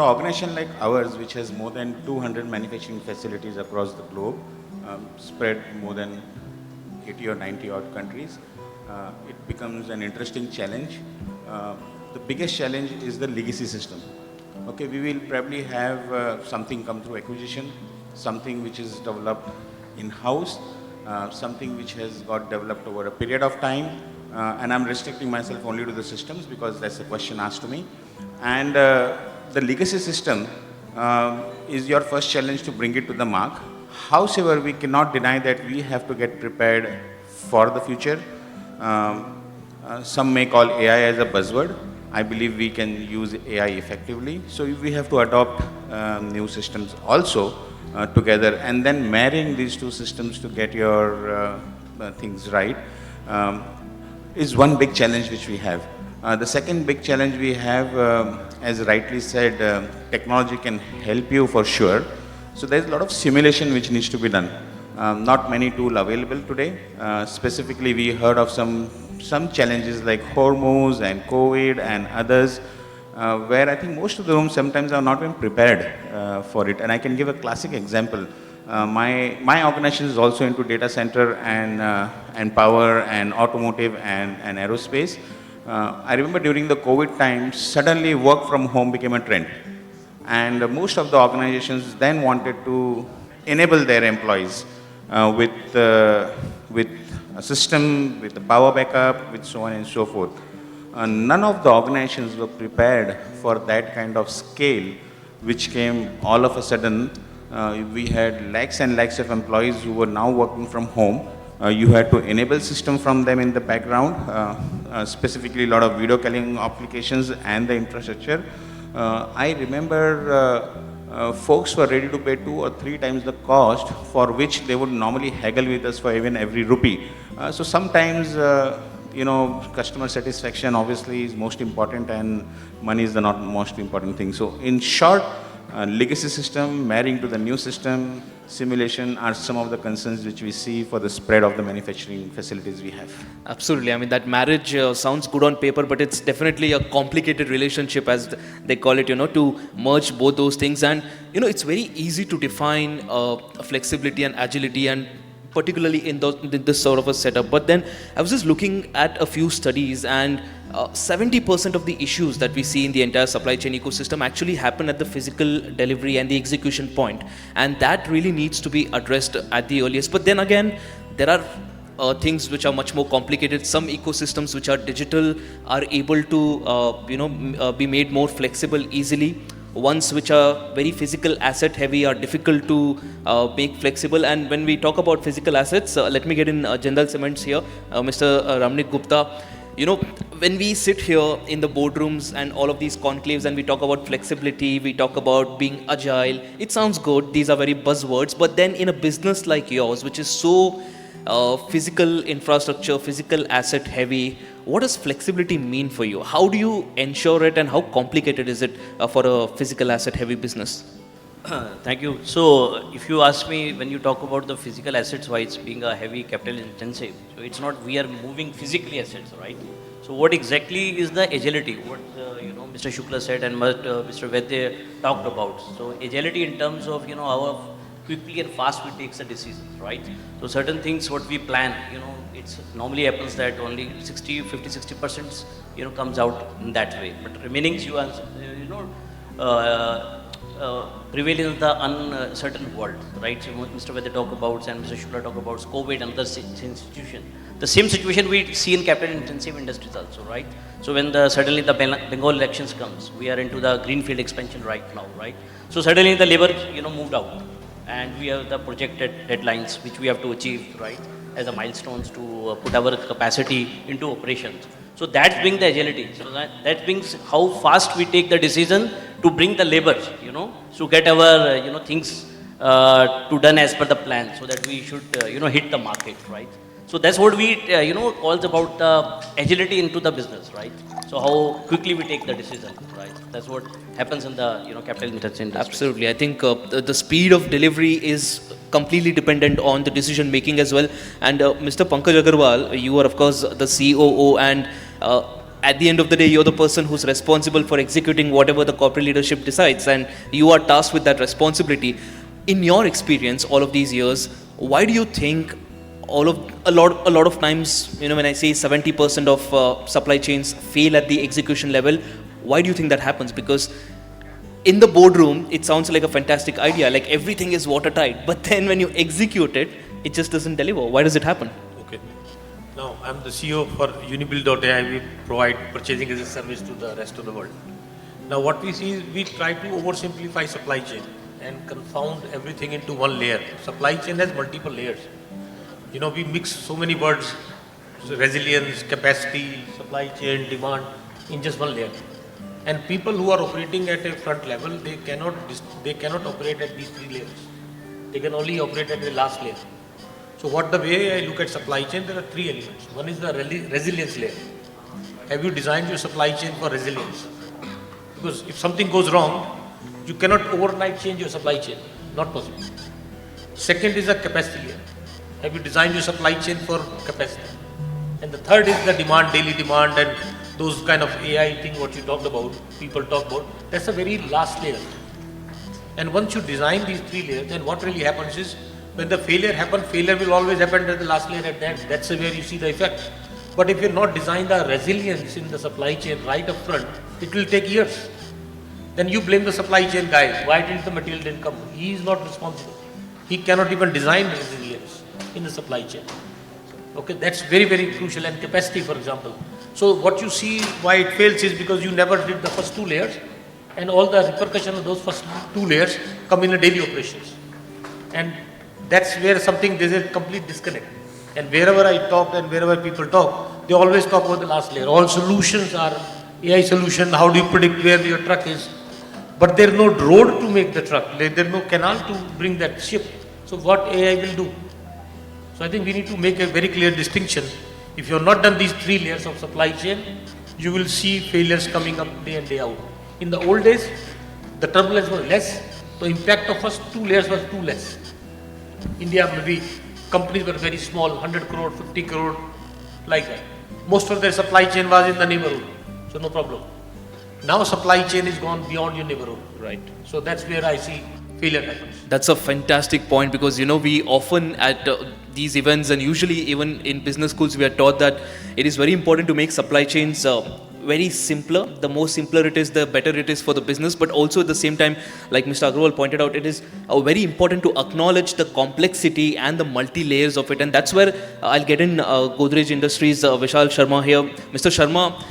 an organization like ours, which has more than 200 manufacturing facilities across the globe, spread more than 80 or 90 odd countries, it becomes an interesting challenge. The biggest challenge is the legacy system. Okay, we will probably have something come through acquisition, something which is developed in-house, something which has got developed over a period of time, and I'm restricting myself only to the systems because that's the question asked to me. And the legacy system is your first challenge to bring it to the mark. However, we cannot deny that we have to get prepared for the future. Some may call AI as a buzzword. I believe we can use AI effectively. So we have to adopt new systems also together, and then marrying these two systems to get your things right is one big challenge which we have. The second big challenge we have, as rightly said, technology can help you for sure. So there's a lot of simulation which needs to be done. Not many tools available today. Specifically, we heard of some challenges like hormones and COVID and others, where I think most of the rooms sometimes are not even prepared for it. And I can give a classic example. My organization is also into data center and power and automotive and aerospace. I remember during the COVID time, suddenly work from home became a trend. And most of the organizations then wanted to enable their employees with a system, with the power backup, with so on and so forth. None of the organizations were prepared for that kind of scale, which came all of a sudden. We had lakhs and lakhs of employees who were now working from home. You had to enable system from them in the background, specifically a lot of video calling applications and the infrastructure. I remember folks were ready to pay 2 or 3 times the cost for which they would normally haggle with us for even every rupee. So sometimes, customer satisfaction obviously is most important and money is the not most important thing. So in short, legacy system marrying to the new system, simulation are some of the concerns which we see for the spread of the manufacturing facilities we have. Absolutely. I mean, that marriage sounds good on paper, but it's definitely a complicated relationship, as they call it, to merge both those things. And, it's very easy to define flexibility and agility, and particularly in this sort of a setup. But then I was just looking at a few studies, and 70% of the issues that we see in the entire supply chain ecosystem actually happen at the physical delivery and the execution point. And that really needs to be addressed at the earliest. But then again, there are things which are much more complicated. Some ecosystems which are digital are able to be made more flexible easily. Ones which are very physical asset heavy are difficult to make flexible. And when we talk about physical assets, let me get in Jindal Cements here, Mr. Ramnik, Gupta. When we sit here in the boardrooms and all of these conclaves and we talk about flexibility, we talk about being agile, it sounds good. These are very buzzwords. But then in a business like yours, which is so physical infrastructure, physical asset heavy, what does flexibility mean for you? How do you ensure it, and how complicated is it for a physical asset heavy business? Thank you. So if you ask me, when you talk about the physical assets wise being a heavy capital intensive, so it's not we are moving physically assets, right? So what exactly is the agility? What Mr. Shukla said and what Mr. Vaidya talked about. So agility in terms of how quickly and fast we take the decisions, right? So certain things what we plan, it's normally happens that only 50-60% comes out in that way, but remaining you prevail in the uncertain world, right? So Mr. Vaidya talk about and Mr. Shukla talk about COVID and the situation. The same situation we see in capital intensive industries also, right? So when suddenly the Bengal elections comes, we are into the greenfield expansion right now, right? So suddenly the labor moved out, and we have the projected deadlines which we have to achieve, right, as a milestones to put our capacity into operations. So that brings the agility. So that brings how fast we take the decision to bring the labor, to get our things to done as per the plan, so that we should hit the market, right? So that's what we calls about the agility into the business, right? So how quickly we take the decision, right? That's what happens in the capital intensive industry. Absolutely. I think the speed of delivery is completely dependent on the decision making as well. And Mr. Pankaj Aggarwal, you are of course the COO, and at the end of the day, you're the person who's responsible for executing whatever the corporate leadership decides, and you are tasked with that responsibility. In your experience, all of these years, why do you think a lot of times, when I say 70% of supply chains fail at the execution level, why do you think that happens? Because in the boardroom, it sounds like a fantastic idea, like everything is watertight, but then when you execute it, it just doesn't deliver. Why does it happen? Okay. Now, I'm the CEO for Unibuild.ai. We provide purchasing as a service to the rest of the world. Now, what we see is we try to oversimplify supply chain and confound everything into one layer. Supply chain has multiple layers. We mix so many words, resilience, capacity, supply chain, demand, in just one layer. And people who are operating at a front level, they cannot operate at these three layers. They can only operate at the last layer. So the way I look at supply chain, there are three elements. One is the resilience layer. Have you designed your supply chain for resilience? Because if something goes wrong, you cannot overnight change your supply chain. Not possible. Second is the capacity layer. Have you designed your supply chain for capacity? And the third is the demand, daily demand, and those kind of AI thing what you talked about, people talk about. That's the very last layer. And once you design these three layers, then what really happens is, when the failure happens, failure will always happen at the last layer at the end. That's where you see the effect. But if you're not designed the resilience in the supply chain right up front, it will take years. Then you blame the supply chain guy. Why didn't the material didn't come? He is not responsible. He cannot even design resilience in the supply chain. Okay, that's very, very crucial. And capacity, for example. So what you see why it fails is because you never did the first two layers, and all the repercussions of those first two layers come in the daily operations. And that's where there's a complete disconnect. And wherever I talk and wherever people talk, they always talk about the last layer. All solutions are AI solution. How do you predict where your truck is? But there's no road to make the truck. There's no canal to bring that ship. So what AI will do? So I think we need to make a very clear distinction. If you have not done these three layers of supply chain, you will see failures coming up day in, day out. In the old days, the turbulence was less. The impact of first two layers was too less. India, maybe companies were very small, 100 crore, 50 crore, like that. Most of their supply chain was in the neighborhood, so no problem. Now supply chain is gone beyond your neighborhood. Right. So that's where I see failure happens. That's a fantastic point, because we often at these events, and usually even in business schools, we are taught that it is very important to make supply chains very simpler. The more simpler it is, the better it is for the business. But also at the same time, like Mr. Aggarwal pointed out, it is very important to acknowledge the complexity and the multi-layers of it. And that's where I'll get in Godrej Industries, Vishal Sharma here. Mr. Sharma,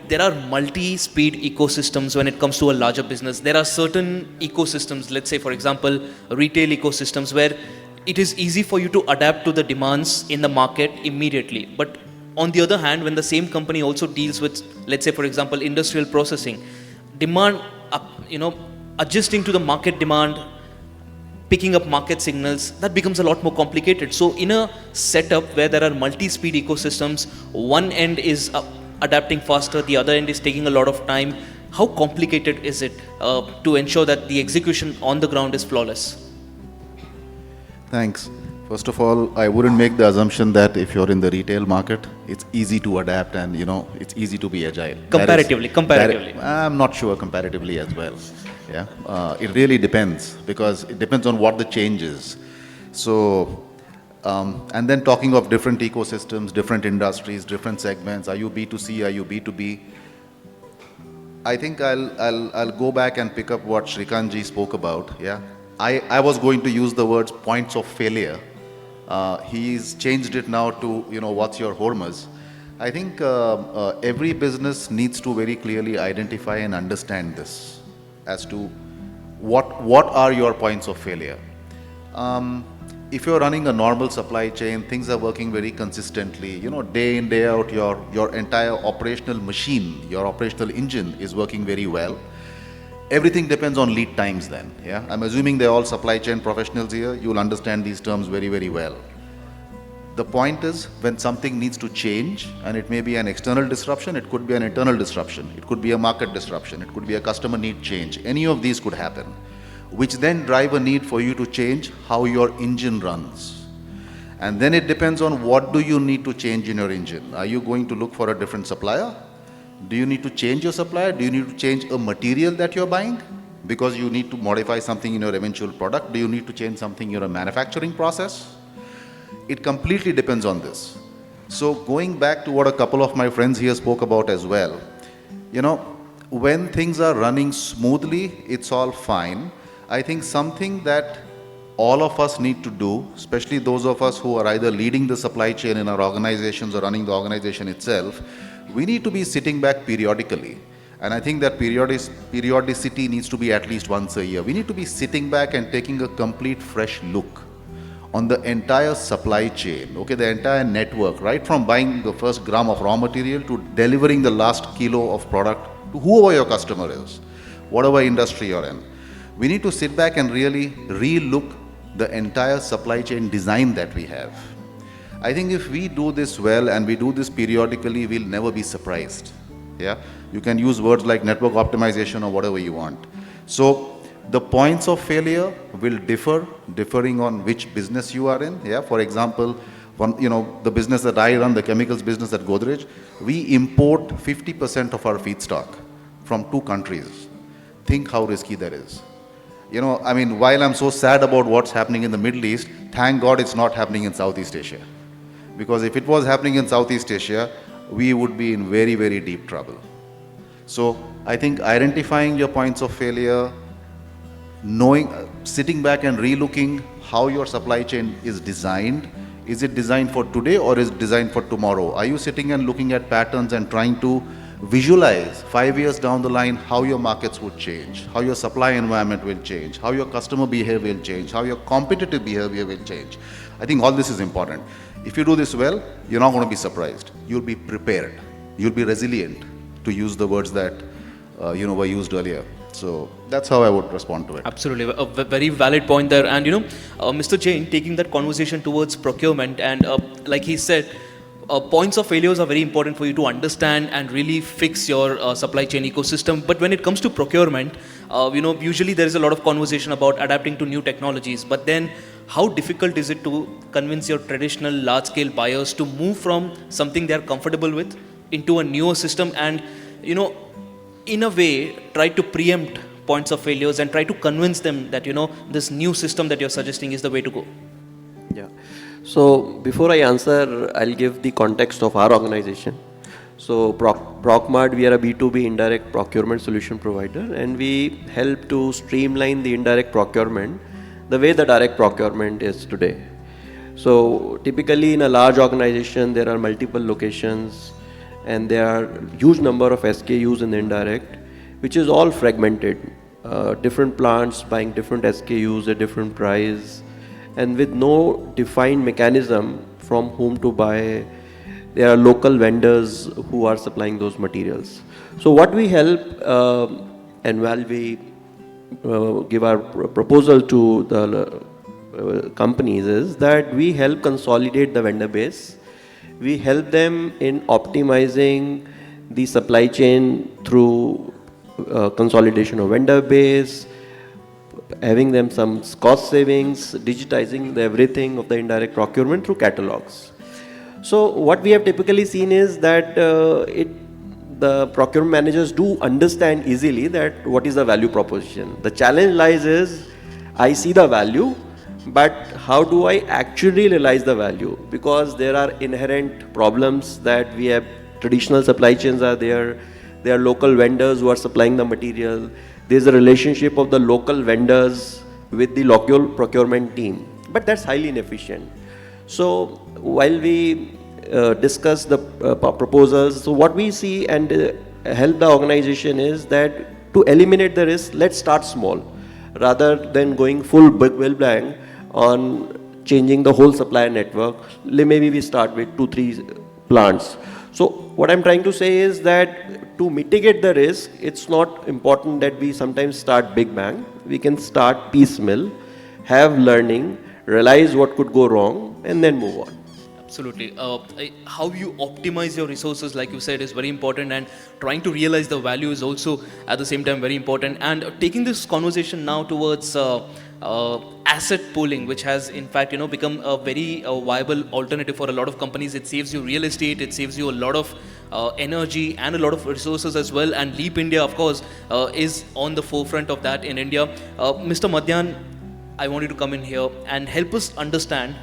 there are multi-speed ecosystems when it comes to a larger business. There are certain ecosystems, let's say, for example, retail ecosystems, where it is easy for you to adapt to the demands in the market immediately. But on the other hand, when the same company also deals with, let's say, for example, industrial processing, demand, adjusting to the market demand, picking up market signals, that becomes a lot more complicated. So in a setup where there are multi-speed ecosystems, one end is adapting faster, the other end is taking a lot of time. How complicated is it to ensure that the execution on the ground is flawless? Thanks. First of all, I wouldn't make the assumption that if you're in the retail market, it's easy to adapt and, it's easy to be agile. Comparatively. I'm not sure comparatively as well. Yeah, it really depends, because it depends on what the change is. So, and then talking of different ecosystems, different industries, different segments, are you B2C, are you B2B? I think I'll go back and pick up what Shrikantji spoke about. Yeah, I was going to use the words points of failure. He's changed it now to, what's your hormuz. I think every business needs to very clearly identify and understand this as to what are your points of failure. If you're running a normal supply chain, things are working very consistently, day in, day out, your entire operational machine, your operational engine is working very well. Everything depends on lead times then, yeah? I'm assuming they're all supply chain professionals here. You'll understand these terms very, very well. The point is, when something needs to change, and it may be an external disruption, it could be an internal disruption, it could be a market disruption, it could be a customer need change. Any of these could happen, which then drive a need for you to change how your engine runs. And then it depends on what do you need to change in your engine. Are you going to look for a different supplier? Do you need to change your supplier? Do you need to change a material that you're buying? Because you need to modify something in your eventual product? Do you need to change something in your manufacturing process? It completely depends on this. So going back to what a couple of my friends here spoke about as well, when things are running smoothly, it's all fine. I think something that all of us need to do, especially those of us who are either leading the supply chain in our organizations or running the organization itself, we need to be sitting back periodically. And I think that periodicity needs to be at least once a year. We need to be sitting back and taking a complete fresh look on the entire supply chain, okay, the entire network, right from buying the first gram of raw material to delivering the last kilo of product to whoever your customer is, whatever industry you're in. We need to sit back and really re-look the entire supply chain design that we have. I think if we do this well and we do this periodically, we'll never be surprised. Yeah, you can use words like network optimization or whatever you want. So the points of failure will differing on which business you are in. Yeah, for example, the business that I run, the chemicals business at Godrej, we import 50% of our feedstock from 2 countries. Think how risky that is. While I'm so sad about what's happening in the Middle East, thank God it's not happening in Southeast Asia. Because if it was happening in Southeast Asia, we would be in very, very deep trouble. So I think identifying your points of failure, sitting back and relooking how your supply chain is designed. Is it designed for today or is it designed for tomorrow? Are you sitting and looking at patterns and trying to visualize 5 years down the line how your markets would change, how your supply environment will change, how your customer behavior will change, how your competitive behavior will change? I think all this is important. If you do this well, you're not going to be surprised. You'll be prepared. You'll be resilient, to use the words that were used earlier. So that's how I would respond to it. Absolutely, a very valid point there. And Mr. Jain, taking that conversation towards procurement, and like he said, points of failures are very important for you to understand and really fix your supply chain ecosystem. But when it comes to procurement, usually there is a lot of conversation about adapting to new technologies. But then, how difficult is it to convince your traditional large-scale buyers to move from something they are comfortable with into a newer system and, in a way, try to preempt points of failures and try to convince them that, this new system that you're suggesting is the way to go? Yeah. So before I answer, I'll give the context of our organization. So Procmart, we are a B2B indirect procurement solution provider, and we help to streamline the indirect procurement the way the direct procurement is today. So typically in a large organization, there are multiple locations and there are huge number of SKUs in the indirect, which is all fragmented. Different plants buying different SKUs at different price, and with no defined mechanism from whom to buy. There are local vendors who are supplying those materials. So what we help, and while we give our proposal to the companies, is that we help consolidate the vendor base. We help them in optimizing the supply chain through consolidation of vendor base, having them some cost savings, digitizing everything of the indirect procurement through catalogs. So what we have typically seen is that the procurement managers do understand easily that what is the value proposition. The challenge lies is, I see the value, but how do I actually realize the value? Because there are inherent problems that we have. Traditional supply chains are there. There are local vendors who are supplying the material. There's a relationship of the local vendors with the local procurement team, but that's highly inefficient. So while we discuss the proposals, so what we see and help the organization is that to eliminate the risk, let's start small rather than going full bang on changing the whole supplier network. Maybe we start with 2-3 plants. So what I'm trying to say is that to mitigate the risk, it's not important that we sometimes start big bang. We can start piecemeal, have learning, realize what could go wrong, and then move on. Absolutely. How you optimize your resources, like you said, is very important, and trying to realize the value is also at the same time very important. And taking this conversation now towards asset pooling, which has in fact become a very viable alternative for a lot of companies. It saves you real estate, it saves you a lot of energy and a lot of resources as well. And Leap India, of course, is on the forefront of that in India. Mr. Madhyan, I want you to come in here and help us understand,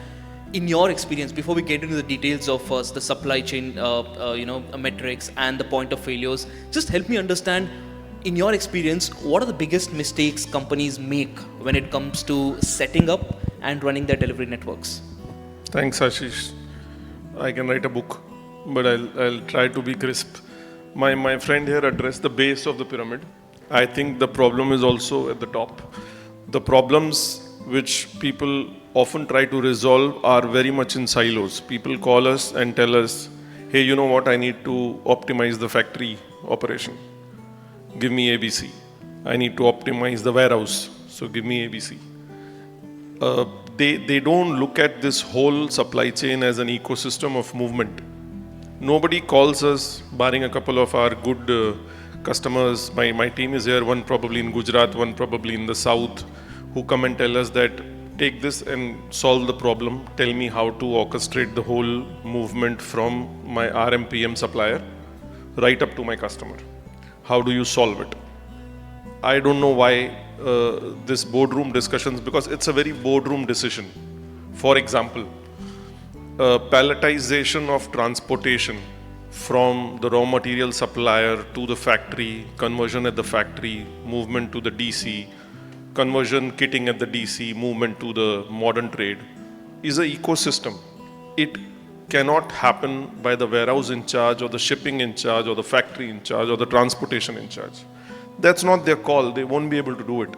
in your experience, before we get into the details of the supply chain, metrics and the point of failures, just help me understand, in your experience, what are the biggest mistakes companies make when it comes to setting up and running their delivery networks? Thanks, Ashish. I can write a book, but I'll try to be crisp. My friend here addressed the base of the pyramid. I think the problem is also at the top. The problems which people often try to resolve are very much in silos. People call us and tell us, hey, you know what, I need to optimize the factory operation. Give me ABC. I need to optimize the warehouse, so give me ABC. They don't look at this whole supply chain as an ecosystem of movement. Nobody calls us, barring a couple of our good customers. My team is here, one probably in Gujarat, one probably in the south, who come and tell us that take this and solve the problem. Tell me how to orchestrate the whole movement from my RMPM supplier right up to my customer. How do you solve it? I don't know why this boardroom discussions, because it's a very boardroom decision. For example, palletization of transportation from the raw material supplier to the factory, conversion at the factory, movement to the DC, conversion kitting at the DC, movement to the modern trade, is an ecosystem. It cannot happen by the warehouse in charge or the shipping in charge or the factory in charge or the transportation in charge. That's not their call. They won't be able to do it.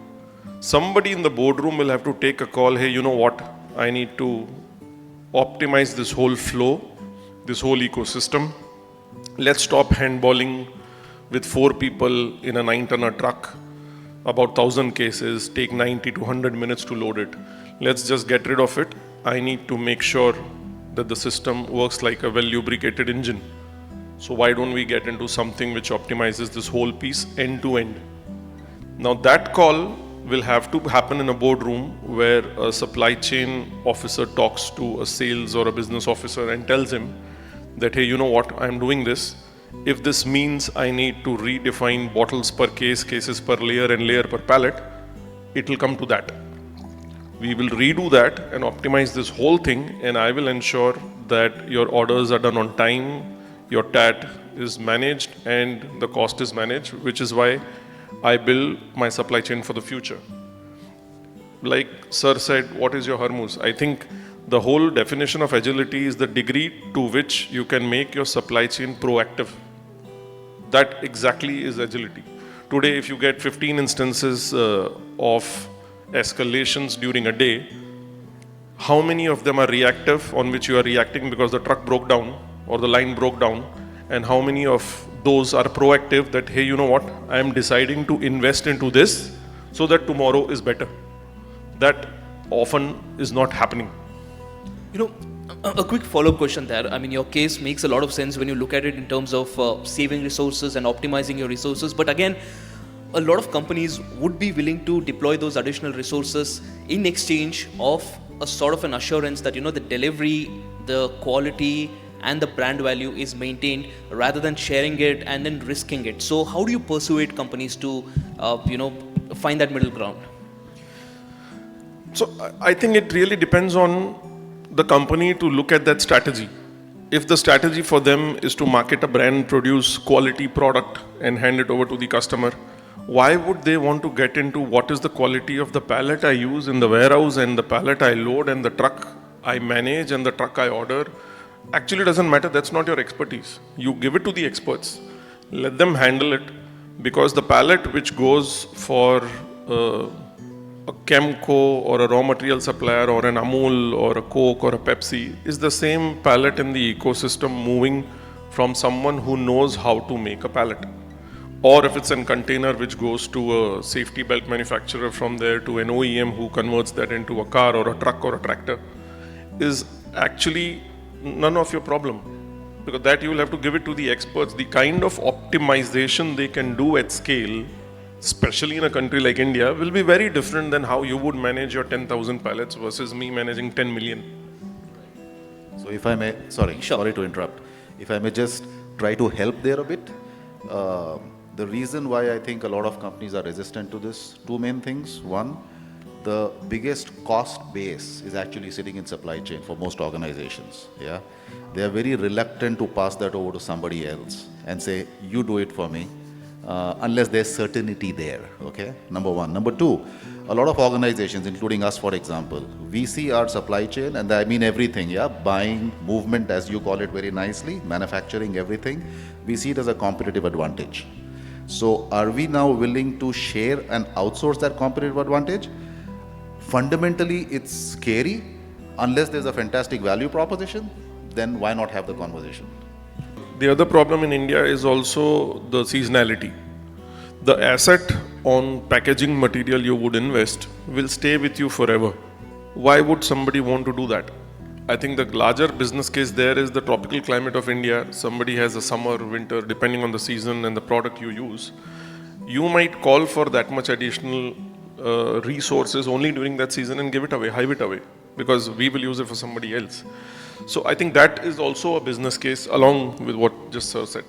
Somebody in the boardroom will have to take a call. Hey, you know what? I need to optimize this whole flow, this whole ecosystem. Let's stop handballing with 4 people in a 9-tonner truck, about 1,000 cases, take 90 to 100 minutes to load it. Let's just get rid of it. I need to make sure that the system works like a well-lubricated engine. So why don't we get into something which optimizes this whole piece end to end? Now that call will have to happen in a boardroom where a supply chain officer talks to a sales or a business officer and tells him that, hey, you know what, I'm doing this. If this means I need to redefine bottles per case, cases per layer and layer per pallet, it will come to that. We will redo that and optimize this whole thing, and I will ensure that your orders are done on time, your TAT is managed and the cost is managed, which is why I build my supply chain for the future. Like Sir said, what is your Hermes? I think the whole definition of agility is the degree to which you can make your supply chain proactive. That exactly is agility. Today, if you get 15 instances of escalations during a day, how many of them are reactive, on which you are reacting because the truck broke down or the line broke down, and how many of those are proactive that, hey, you know what, I am deciding to invest into this so that tomorrow is better. That often is not happening. A quick follow-up question there. I mean, your case makes a lot of sense when you look at it in terms of saving resources and optimizing your resources. But again, a lot of companies would be willing to deploy those additional resources in exchange of a sort of an assurance that, the delivery, the quality and the brand value is maintained, rather than sharing it and then risking it. So how do you persuade companies to, find that middle ground? So I think it really depends on the company to look at that strategy. If the strategy for them is to market a brand, produce quality product and hand it over to the customer, why would they want to get into what is the quality of the pallet I use in the warehouse and the pallet I load and the truck I manage and the truck I order? Actually, it doesn't matter. That's not your expertise. You give it to the experts. Let them handle it, because the pallet which goes for a Chemco or a raw material supplier or an Amul or a Coke or a Pepsi is the same pallet in the ecosystem moving from someone who knows how to make a pallet. Or if it's a container which goes to a safety belt manufacturer, from there to an OEM who converts that into a car or a truck or a tractor, is actually none of your problem. Because that you will have to give it to the experts. The kind of optimization they can do at scale especially in a country like India, will be very different than how you would manage your 10,000 pallets versus me managing 10 million. So if I may, sorry, Sure. sorry to interrupt. If I may just try to help there a bit. The reason why I think a lot of companies are resistant to this, two main things. One, the biggest cost base is actually sitting in supply chain for most organizations. Yeah, they are very reluctant to pass that over to somebody else and say, you do it for me, unless there's certainty there. Okay, number one. Number two, a lot of organizations, including us, for example, we see our supply chain, and I mean everything, yeah, buying, movement, as you call it very nicely, manufacturing, everything, we see it as a competitive advantage. So are we now willing to share and outsource that competitive advantage? Fundamentally, it's scary. Unless there's a fantastic value proposition, then why not have the conversation? The other problem in India is also the seasonality. The asset on packaging material you would invest will stay with you forever. Why would somebody want to do that? I think the larger business case there is the tropical climate of India. Somebody has a summer, winter, depending on the season and the product you use. You might call for that much additional resources only during that season and give it away, hive it away, because we will use it for somebody else. So I think that is also a business case along with what just Sir said.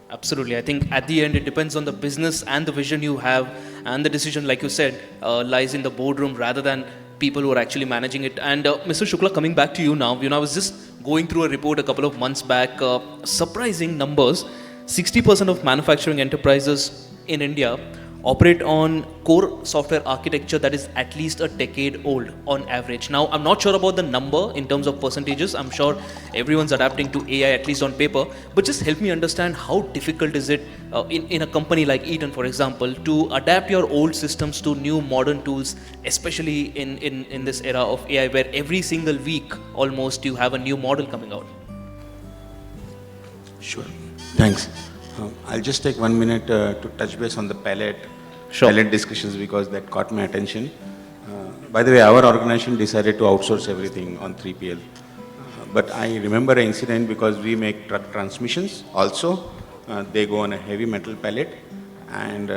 Absolutely. I think at the end, it depends on the business and the vision you have, and the decision, like you said, lies in the boardroom rather than people who are actually managing it. And Mr. Shukla, coming back to you now, I was just going through a report a couple of months back, surprising numbers. 60% of manufacturing enterprises in India operate on core software architecture that is at least a decade old on average. Now, I'm not sure about the number in terms of percentages. I'm sure everyone's adapting to AI, at least on paper. But just help me understand how difficult is it in a company like Eaton, for example, to adapt your old systems to new modern tools, especially in this era of AI, where every single week almost you have a new model coming out. Sure. Thanks. I'll just take 1 minute to touch base on the pallet discussions, because that caught my attention. By the way, our organization decided to outsource everything on 3PL. But I remember an incident because we make truck transmissions also. They go on a heavy metal pallet, and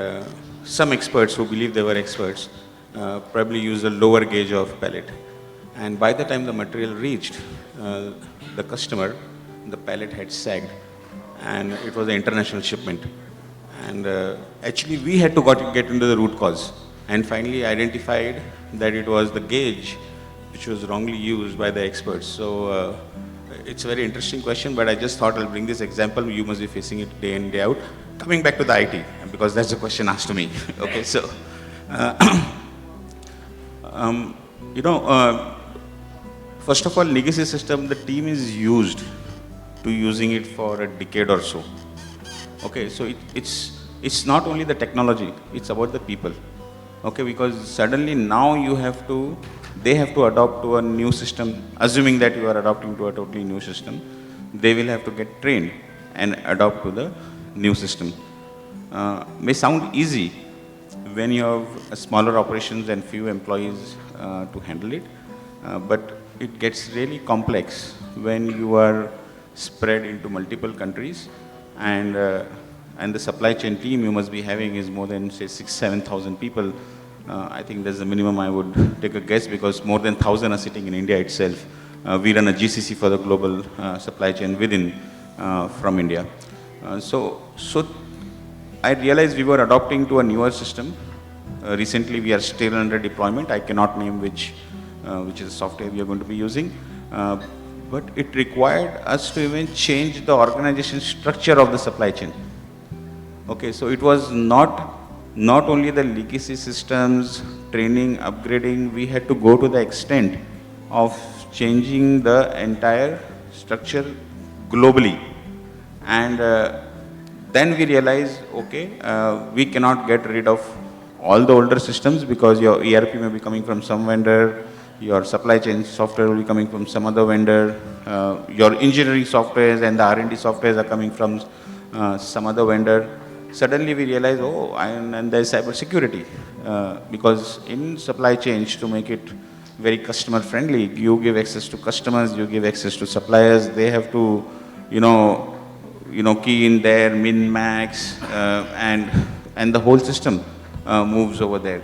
some experts who believe they were experts probably use a lower gauge of pallet. And by the time the material reached the customer, the pallet had sagged, and it was an international shipment. And actually we had to get into the root cause, and finally identified that it was the gauge which was wrongly used by the experts. So it's a very interesting question, but I just thought I'll bring this example. You must be facing it day in, day out. Coming back to the IT, because that's the question asked to me. Okay, so, first of all, legacy system, the team is used to using it for a decade or so. Okay, so it's not only the technology, it's about the people. Okay, because suddenly now they have to adopt to a new system. Assuming that you are adopting to a totally new system, they will have to get trained and adopt to the new system. May sound easy when you have a smaller operations and few employees to handle it, but it gets really complex when you are spread into multiple countries, and the supply chain team you must be having is more than, say, 6,000-7,000 people. I think that's the minimum I would take a guess, because more than 1,000 are sitting in India itself. We run a GCC for the global supply chain within from India. So I realized we were adopting to a newer system. Recently we are still under deployment. I cannot name which is the software we are going to be using. But it required us to even change the organization structure of the supply chain. Okay, so it was not only the legacy systems, training, upgrading, we had to go to the extent of changing the entire structure globally. And then we realized, okay, we cannot get rid of all the older systems, because your ERP may be coming from some vendor, your supply chain software will be coming from some other vendor, your engineering softwares and the R&D softwares are coming from some other vendor. Suddenly we realize, and there's cyber security, because in supply chains, to make it very customer friendly, you give access to customers, you give access to suppliers, they have to, key in their min, max, and the whole system. moves over there.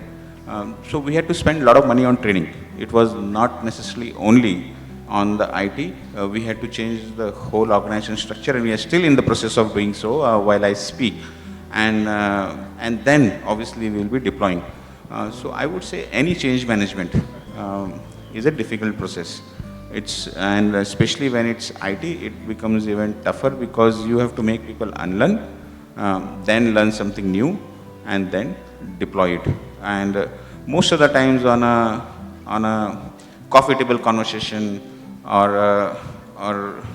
So we had to spend a lot of money on training. It was not necessarily only on the IT. We had to change the whole organization structure, and we are still in the process of doing so while I speak. And then obviously we will be deploying. So I would say any change management is a difficult process. And especially when it's IT, it becomes even tougher because you have to make people unlearn, then learn something new, and then deploy it. And most of the times on a coffee table conversation or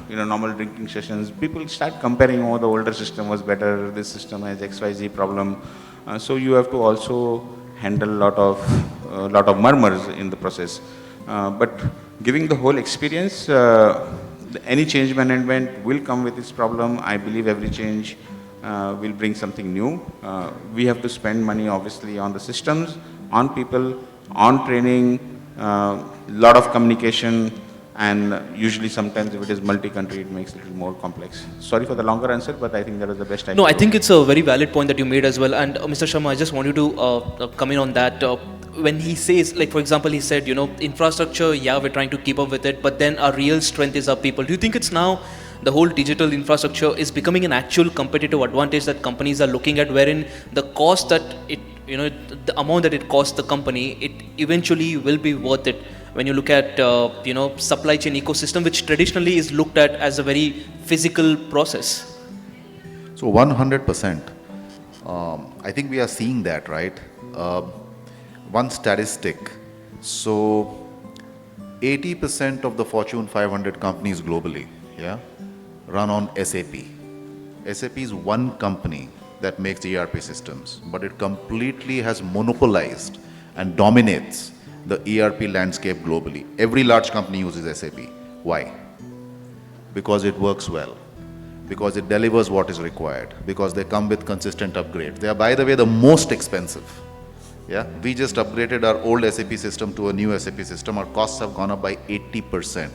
normal drinking sessions, people start comparing, oh, the older system was better, this system has XYZ problem. So you have to also handle a lot of murmurs in the process. But giving the whole experience, any change management will come with its problem. I believe every change will bring something new. We have to spend money obviously on the systems, on people, on training, lot of communication, and usually sometimes if it is multi-country, it makes it a little more complex. Sorry for the longer answer, but I think that was the best I No, could I do. think it's a very valid point that you made as well. And Mr. Sharma, I just want you to come in on that. When he says, like, for example, he said, infrastructure, yeah, we're trying to keep up with it, but then our real strength is our people. Do you think it's now the whole digital infrastructure is becoming an actual competitive advantage that companies are looking at, wherein the cost that it, the amount that it costs the company, it eventually will be worth it when you look at, supply chain ecosystem, which traditionally is looked at as a very physical process? So 100%. I think we are seeing that, right? One statistic. So 80% of the Fortune 500 companies globally, run on SAP. SAP is one company that makes ERP systems, but it completely has monopolized and dominates the ERP landscape globally. Every large company uses SAP. Why? Because it works well, because it delivers what is required, because they come with consistent upgrades. They are, by the way, the most expensive. We just upgraded our old SAP system to a new SAP system. Our costs have gone up by 80%.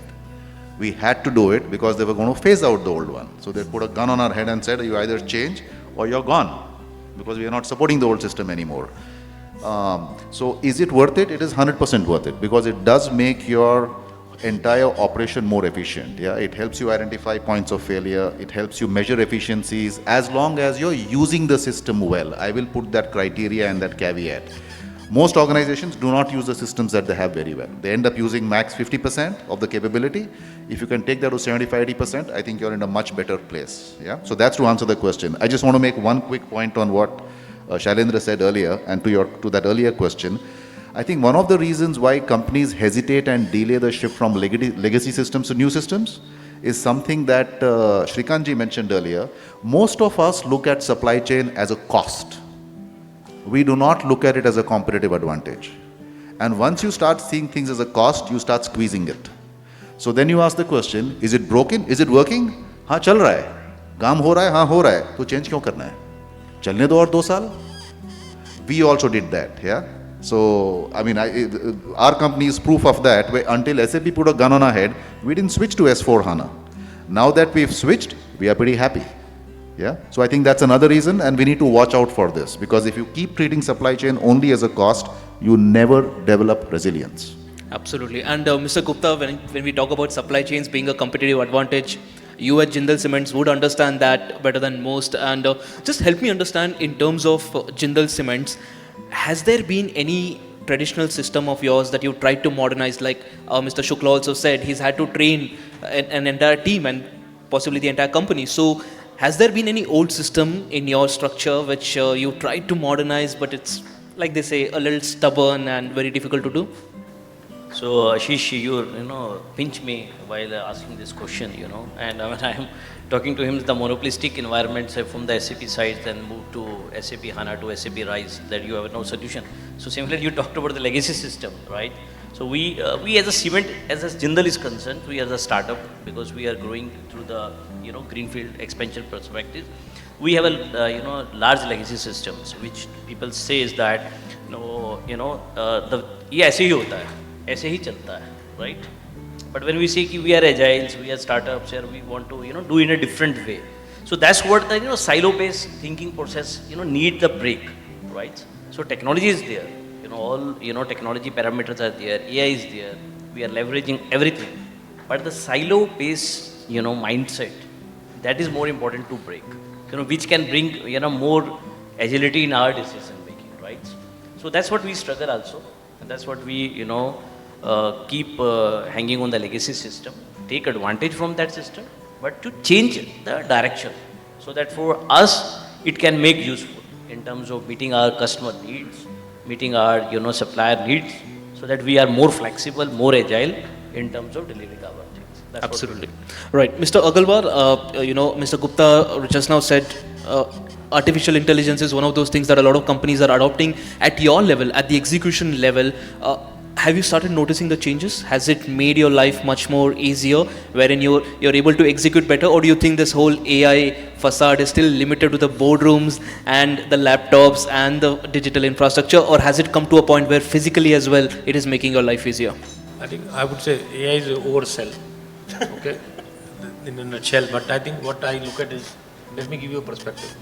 We had to do it because they were going to phase out the old one. So they put a gun on our head and said, you either change or you're gone, because we are not supporting the old system anymore. So is it worth it? It is 100% worth it, because it does make your entire operation more efficient. It helps you identify points of failure. It helps you measure efficiencies as long as you're using the system well. I will put that criteria and that caveat. Most organizations do not use the systems that they have very well. They end up using max 50% of the capability. If you can take that to 75-80%, I think you're in a much better place. So that's to answer the question. I just want to make one quick point on what Shailendra said earlier, and to that earlier question. I think one of the reasons why companies hesitate and delay the shift from legacy systems to new systems is something that Shrikantji mentioned earlier. Most of us look at supply chain as a cost. We do not look at it as a competitive advantage. And once you start seeing things as a cost, you start squeezing it. So then you ask the question, is it broken? Is it working? हाँ चल रहा है, काम हो रहा है, हाँ हो रहा है, तो change क्यों करना है? चलने दो और 2 साल. We also did that, So, I mean, our company is proof of that. Where until SAP put a gun on our head, we didn't switch to S4HANA. Now that we've switched, we are pretty happy. So I think that's another reason, and we need to watch out for this, because if you keep treating supply chain only as a cost, you never develop resilience. Absolutely. And Mr. Gupta, when we talk about supply chains being a competitive advantage, you at Jindal Cements would understand that better than most. And just help me understand, in terms of Jindal Cements, has there been any traditional system of yours that you tried to modernize? Like Mr. Shukla also said, he's had to train an entire team and possibly the entire company. So has there been any old system in your structure which you tried to modernize, but it's, like they say, a little stubborn and very difficult to do? So Ashish, you pinch me while asking this question, and when I'm talking to him, the monopolistic environment, say from the SAP side, then move to SAP HANA to SAP RISE, that you have no solution. So similarly, you talked about the legacy system, right? So we as a cement, as Jindal is concerned, we as a startup, because we are growing through the greenfield expansion perspective. We have a large legacy systems, which people say is that ये ऐसे ही होता है, ऐसे ही चलता है, right? But when we say कि we are agiles, we are startups, or we want to do in a different way. So that's what the silo-based thinking process need the break, right? So technology is there, all, technology parameters are there, AI is there, we are leveraging everything. But the silo-based, mindset, that is more important to break, which can bring, more agility in our decision making, right? So that's what we struggle also. And that's what we, keep hanging on the legacy system, take advantage from that system, but to change the direction so that for us, it can make useful in terms of meeting our customer needs, meeting our, supplier needs, so that we are more flexible, more agile in terms of delivering our things. That's Absolutely. Right. Mr. Aggarwal, Mr. Gupta just now said artificial intelligence is one of those things that a lot of companies are adopting. At your level, at the execution level, have you started noticing the changes? Has it made your life much more easier, wherein you're able to execute better, or do you think this whole AI facade is still limited to the boardrooms and the laptops and the digital infrastructure, or has it come to a point where physically as well it is making your life easier? I think I would say AI is an oversell, okay, in a nutshell. But I think what I look at is, let me give you a perspective.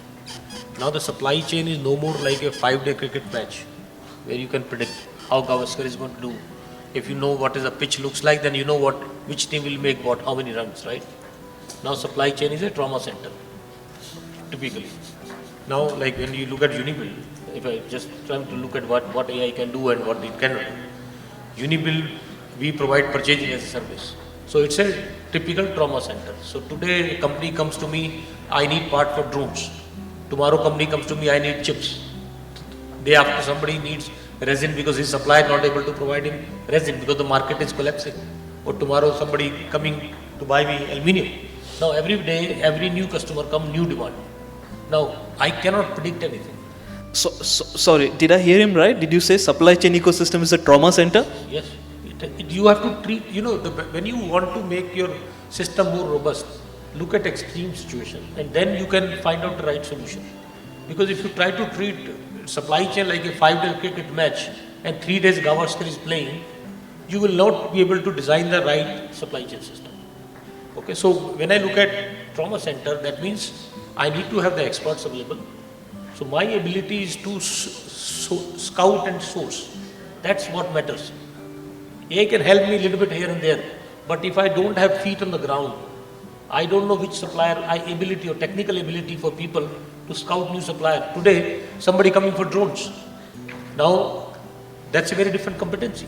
Now the supply chain is no more like a 5-day cricket match where you can predict how Gavaskar is going to do. If you know what is a pitch looks like, then you know which team will make what, how many runs, right? Now supply chain is a trauma center, typically. Now, like when you look at Unibuild, if I just try to look at what AI can do and what it cannot do. Unibuild, we provide purchasing as a service. So it's a typical trauma center. So today a company comes to me, I need part for drones. Tomorrow company comes to me, I need chips. Day after somebody needs resin because his supplier not able to provide him resin because the market is collapsing. Or tomorrow somebody coming to buy me aluminium. Now every day, every new customer come, new demand. Now I cannot predict anything. So, sorry, did I hear him right? Did you say supply chain ecosystem is a trauma center? Yes. You have to treat, when you want to make your system more robust, look at extreme situation and then you can find out the right solution. Because if you try to treat supply chain like a 5-day cricket match and 3 days Gavaskar is playing, you will not be able to design the right supply chain system. Okay, so when I look at trauma center, that means I need to have the experts available. So my ability is to scout and source. That's what matters. AI can help me a little bit here and there, but if I don't have feet on the ground, I don't know which supplier, ability or technical ability for people to scout new supplier. Today, somebody coming for drones. Now, that's a very different competency.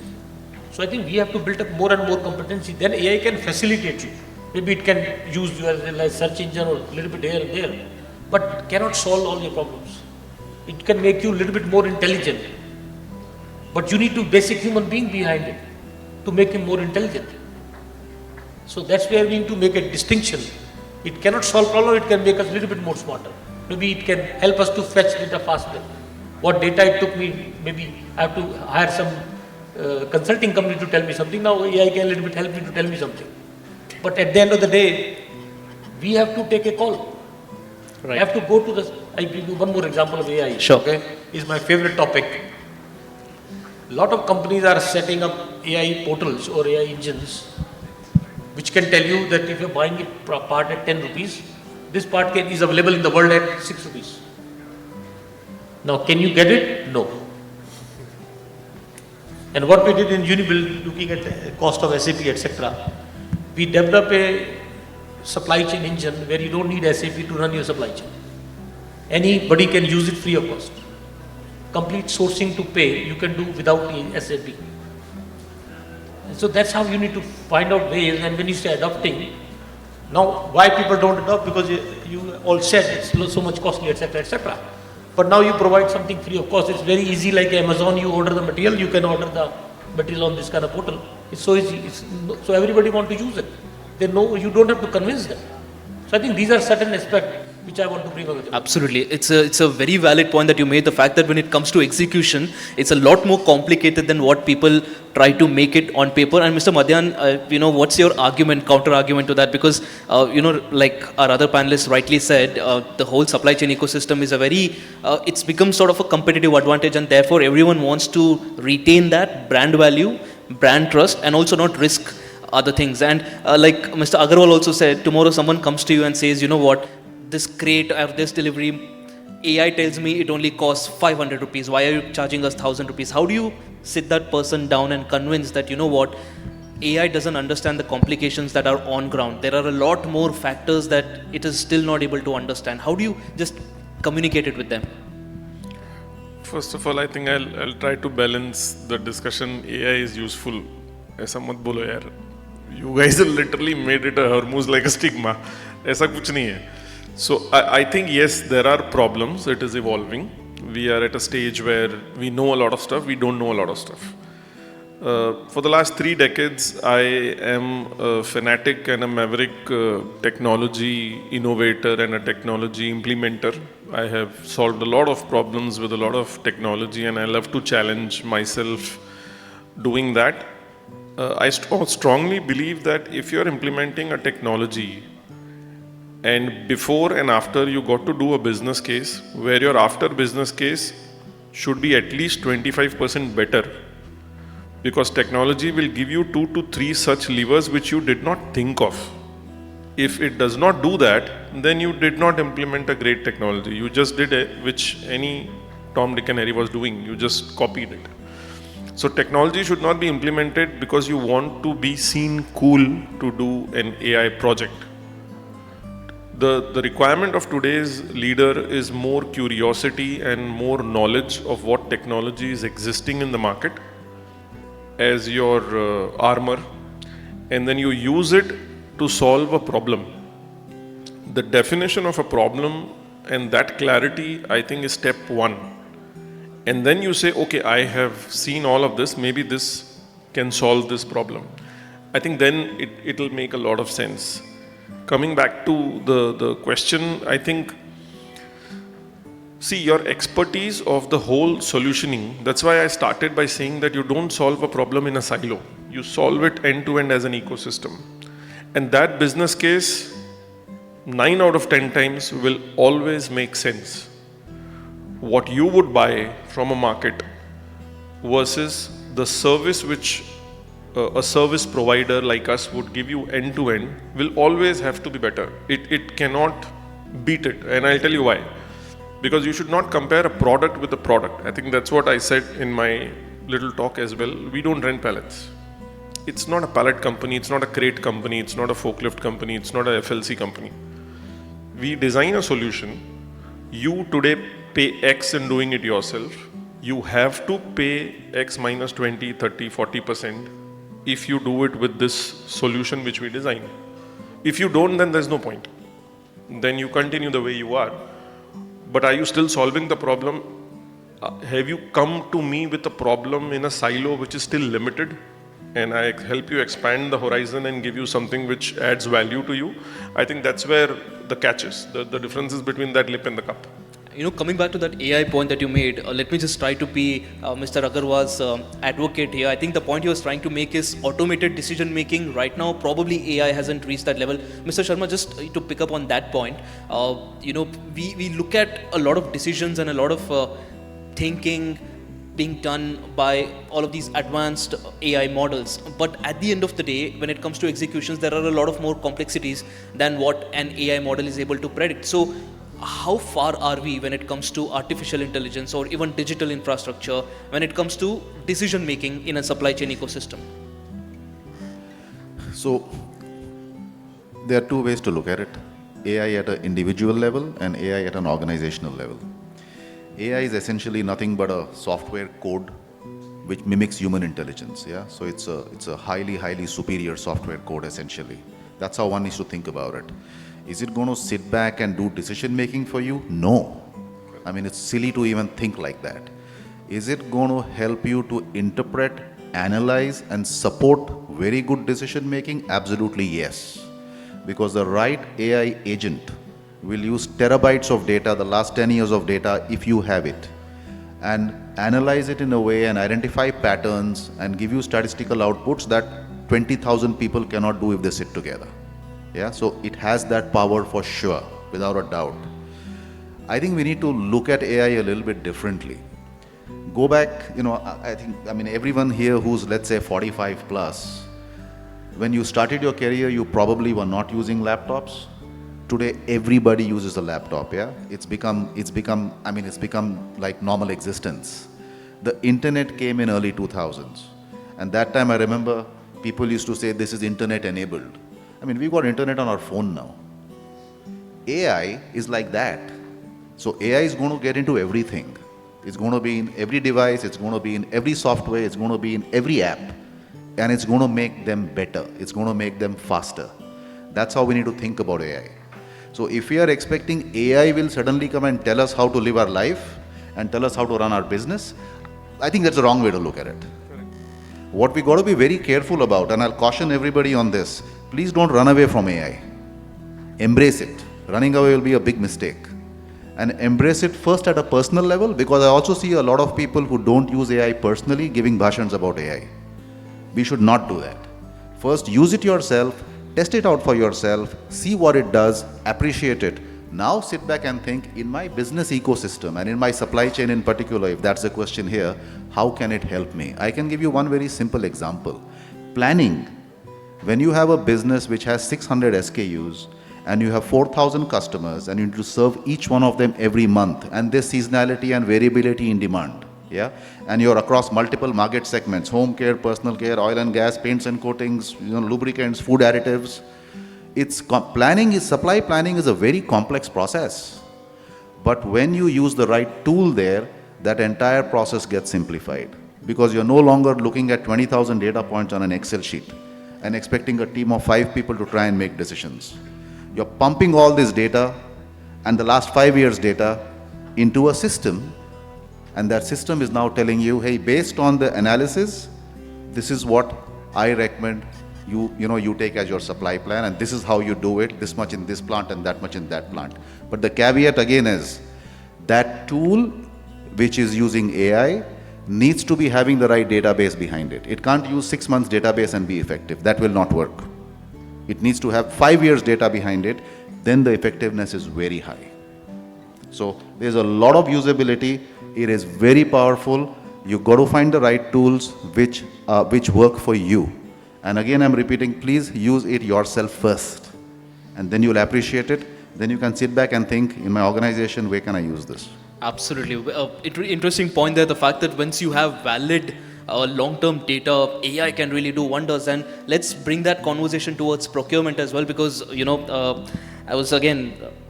So I think we have to build up more and more competency. Then AI can facilitate you. Maybe it can use you as a search engine or a little bit here and there, but cannot solve all your problems. It can make you a little bit more intelligent, but you need to basic human being behind it to make him more intelligent. So that's where we need to make a distinction. It cannot solve problem, it can make us a little bit more smarter. Maybe it can help us to fetch data faster. What data it took me, maybe I have to hire some consulting company to tell me something. Now AI can a little bit help me to tell me something. But at the end of the day, we have to take a call. Right. I have to go to the, I give you one more example of AI. Sure. Okay, is my favorite topic. A lot of companies are setting up AI portals or AI engines which can tell you that if you're buying a part at 10 rupees, this part is available in the world at 6 rupees. Now, can you get it? No. And what we did in Unibuild, looking at the cost of SAP, etc., we developed a supply chain engine where you don't need SAP to run your supply chain. Anybody can use it free of cost. Complete sourcing to pay, you can do without SAP. And so that's how you need to find out ways. And when you say adopting, now why people don't adopt? Because you all said it's so much costly, etc., etc. But now you provide something free of cost. It's very easy, like Amazon, you order the material, you can order the material on this kind of portal. It's so easy. So everybody want to use it. They know, you don't have to convince them. So I think these are certain aspects which I want to bring over. Absolutely. It's a very valid point that you made. The fact that when it comes to execution, it's a lot more complicated than what people try to make it on paper. And Mr. Madhyan, what's your argument, counter argument to that? Because, like our other panelists rightly said, the whole supply chain ecosystem is it's become sort of a competitive advantage, and therefore everyone wants to retain that brand value, brand trust, and also not risk other things. And like Mr. Aggarwal also said, tomorrow someone comes to you and says, you know what, this crate or this delivery AI tells me it only costs 500 rupees. Why are you charging us 1000 rupees? How do you sit that person down and convince that, you know what, AI doesn't understand the complications that are on ground. There are a lot more factors that it is still not able to understand. How do you just communicate it with them? First of all, I think I'll try to balance the discussion. AI is useful. ऐसा मत बोलो यार. You guys have literally made it a Hormuz like a stigma. ऐसा कुछ नहीं है. So I think yes, there are problems. It is evolving. We are at a stage where we know a lot of stuff. We don't know a lot of stuff. For the last 3 decades, I am a fanatic and a maverick technology innovator and a technology implementer. I have solved a lot of problems with a lot of technology, and I love to challenge myself doing that. I strongly believe that if you're implementing a technology and before and after you got to do a business case, where your after business case should be at least 25% better, because technology will give you 2 to 3 such levers which you did not think of. If it does not do that, then you did not implement a great technology. You just did it, which any Tom, Dick and Harry was doing. You just copied it. So technology should not be implemented because you want to be seen cool to do an AI project. The requirement of today's leader is more curiosity and more knowledge of what technology is existing in the market as your armor, and then you use it to solve a problem. The definition of a problem and that clarity, I think, is step 1. And then you say, okay, I have seen all of this, maybe this can solve this problem. I think then it'll make a lot of sense. Coming back to the question, I think, see, your expertise of the whole solutioning, that's why I started by saying that you don't solve a problem in a silo. You solve it end to end as an ecosystem. And that business case, 9 out of 10 times will always make sense. What you would buy from a market versus the service which a service provider like us would give you end to end will always have to be better. It cannot beat it. And I'll tell you why. Because you should not compare a product with a product. I think that's what I said in my little talk as well. We don't rent pallets. It's not a pallet company, it's not a crate company, it's not a forklift company, it's not a FLC company. We design a solution. You today pay X in doing it yourself. You have to pay X minus 20, 30, 40% if you do it with this solution which we design. If you don't, then there's no point. Then you continue the way you are. But are you still solving the problem? Have you come to me with a problem in a silo which is still limited? And I help you expand the horizon and give you something which adds value to you? I think that's where the catch is. The difference is between that lip and the cup. You know, coming back to that AI point that you made, let me just try to be Mr. Aggarwal's advocate here. I think the point he was trying to make is automated decision making. Right now, probably AI hasn't reached that level. Mr. Sharma, just to pick up on that point, you know, we look at a lot of decisions and a lot of thinking being done by all of these advanced AI models. But at the end of the day, when it comes to executions, there are a lot of more complexities than what an AI model is able to predict. So how far are we when it comes to artificial intelligence or even digital infrastructure when it comes to decision making in a supply chain ecosystem? So there are 2 ways to look at it. AI at an individual level and AI at an organizational level. AI is essentially nothing but a software code which mimics human intelligence. Yeah, so it's a highly superior software code essentially. That's how one needs to think about it. Is it going to sit back and do decision making for you? No. I mean, it's silly to even think like that. Is it going to help you to interpret, analyze, and support very good decision making? Absolutely yes. Because the right AI agent will use terabytes of data, the last 10 years of data, if you have it, and analyze it in a way and identify patterns and give you statistical outputs that 20,000 people cannot do if they sit together. Yeah, so it has that power for sure, without a doubt. I think we need to look at AI a little bit differently. Go back, you know, I mean, everyone here who's, let's say, 45 plus, when you started your career, you probably were not using laptops. Today, everybody uses a laptop, yeah? It's become like normal existence. The internet came in early 2000s. And that time I remember people used to say this is internet enabled. I mean, we've got internet on our phone now. AI is like that. So AI is going to get into everything. It's going to be in every device, it's going to be in every software, it's going to be in every app. And it's going to make them better. It's going to make them faster. That's how we need to think about AI. So if we are expecting AI will suddenly come and tell us how to live our life and tell us how to run our business, I think that's the wrong way to look at it. What we got to be very careful about, and I'll caution everybody on this, please don't run away from AI. Embrace it. Running away will be a big mistake. And embrace it first at a personal level, because I also see a lot of people who don't use AI personally giving bhashans about AI. We should not do that. First, use it yourself, test it out for yourself, see what it does, appreciate it. Now sit back and think, in my business ecosystem and in my supply chain in particular, if that's the question here, how can it help me? I can give you one very simple example. Planning. When you have a business which has 600 SKUs and you have 4,000 customers and you need to serve each one of them every month, and there's seasonality and variability in demand, yeah, and you're across multiple market segments, home care, personal care, oil and gas, paints and coatings, lubricants, food additives. Supply planning is a very complex process. But when you use the right tool there, that entire process gets simplified, because you're no longer looking at 20,000 data points on an Excel sheet and expecting a team of 5 people to try and make decisions. You're pumping all this data and the last 5 years data into a system, and that system is now telling you, hey, based on the analysis, this is what I recommend you take as your supply plan, and this is how you do it, this much in this plant and that much in that plant. But the caveat again is, that tool which is using AI needs to be having the right database behind it. It can't use 6 months database and be effective. That will not work. It needs to have 5 years data behind it, then the effectiveness is very high. So there's a lot of usability. It is very powerful. You got to find the right tools which work for you. And again, I'm repeating, please use it yourself first. And then you'll appreciate it. Then you can sit back and think, in my organization, where can I use this? Absolutely. Interesting point there, the fact that once you have valid long-term data, AI can really do wonders. And let's bring that conversation towards procurement as well, because,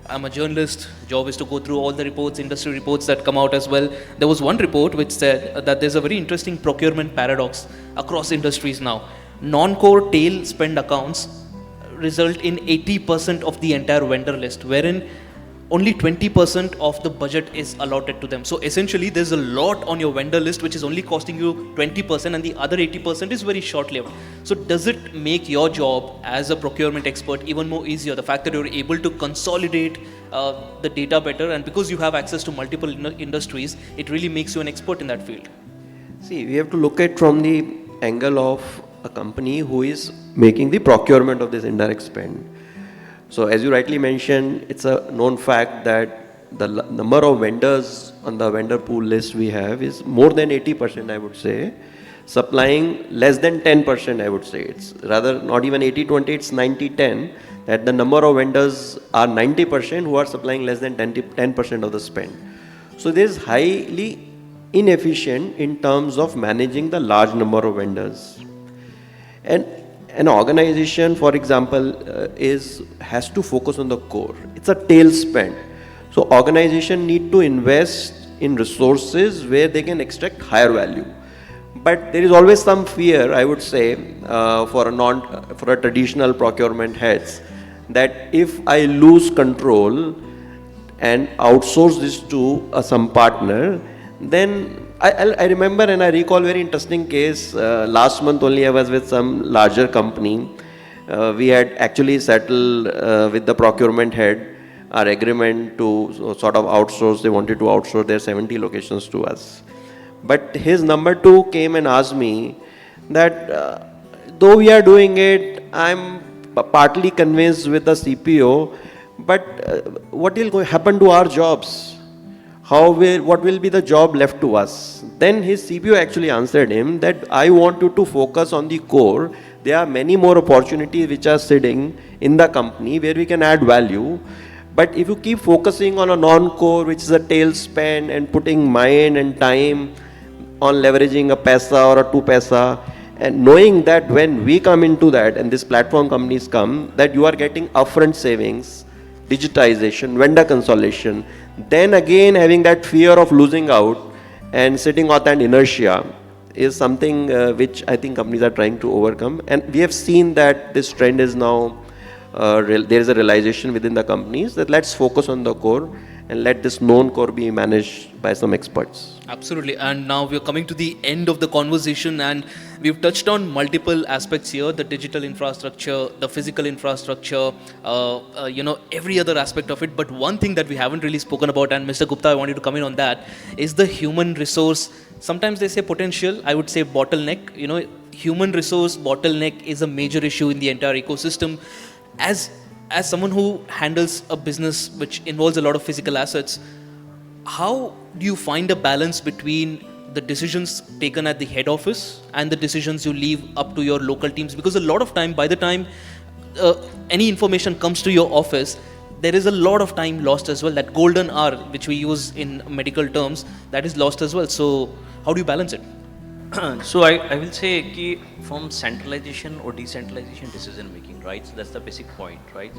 I'm a journalist. Job is to go through all the reports, industry reports that come out as well. There was one report which said that there's a very interesting procurement paradox across industries now. Non-core tail spend accounts result in 80% of the entire vendor list, wherein only 20% of the budget is allotted to them. So essentially, there's a lot on your vendor list which is only costing you 20%, and the other 80% is very short-lived. So does it make your job as a procurement expert even more easier? The fact that you're able to consolidate the data better, and because you have access to multiple industries, it really makes you an expert in that field. See, we have to look at from the angle of a company who is making the procurement of this indirect spend. So as you rightly mentioned, it's a known fact that the number of vendors on the vendor pool list we have is more than 80%, I would say, supplying less than 10%, I would say. It's rather not even 80-20, it's 90-10, that the number of vendors are 90% who are supplying less than 10% of the spend. So this is highly inefficient in terms of managing the large number of vendors. And an organization, for example, has to focus on the core. It's a tail spend. So organization need to invest in resources where they can extract higher value. But there is always some fear, I would say, for a traditional procurement heads, that if I lose control and outsource this to some partner, then I remember and I recall very interesting case. Last month only I was with some larger company. We had actually settled with the procurement head our agreement to sort of outsource. They wanted to outsource their 70 locations to us. But his number 2 came and asked me that though we are doing it, I'm partly convinced with the CPO, but what will happen to our jobs? what will be the job left to us? Then his CPO actually answered him that I want you to focus on the core. There are many more opportunities which are sitting in the company where we can add value. But if you keep focusing on a non-core, which is a tailspend, and putting mind and time on leveraging a paisa or a 2 paisa, and knowing that when we come into that and this platform companies come, that you are getting upfront savings, digitization, vendor consolidation, then again having that fear of losing out and sitting on that inertia is something which I think companies are trying to overcome. And we have seen that this trend is now, there is a realization within the companies that let's focus on the core and let this known core be managed by some experts. Absolutely. And now we're coming to the end of the conversation, and we've touched on multiple aspects here: the digital infrastructure, the physical infrastructure, every other aspect of it. But one thing that we haven't really spoken about, and Mr. Gupta, I want you to come in on that, is the human resource. Sometimes they say potential, I would say bottleneck. Human resource bottleneck is a major issue in the entire ecosystem. As someone who handles a business which involves a lot of physical assets, how do you find a balance between the decisions taken at the head office and the decisions you leave up to your local teams? Because a lot of time, by the time any information comes to your office, there is a lot of time lost as well. That golden hour, which we use in medical terms, that is lost as well. So how do you balance it? So I will say ki from centralization or decentralization decision making, right? So that's the basic point, right?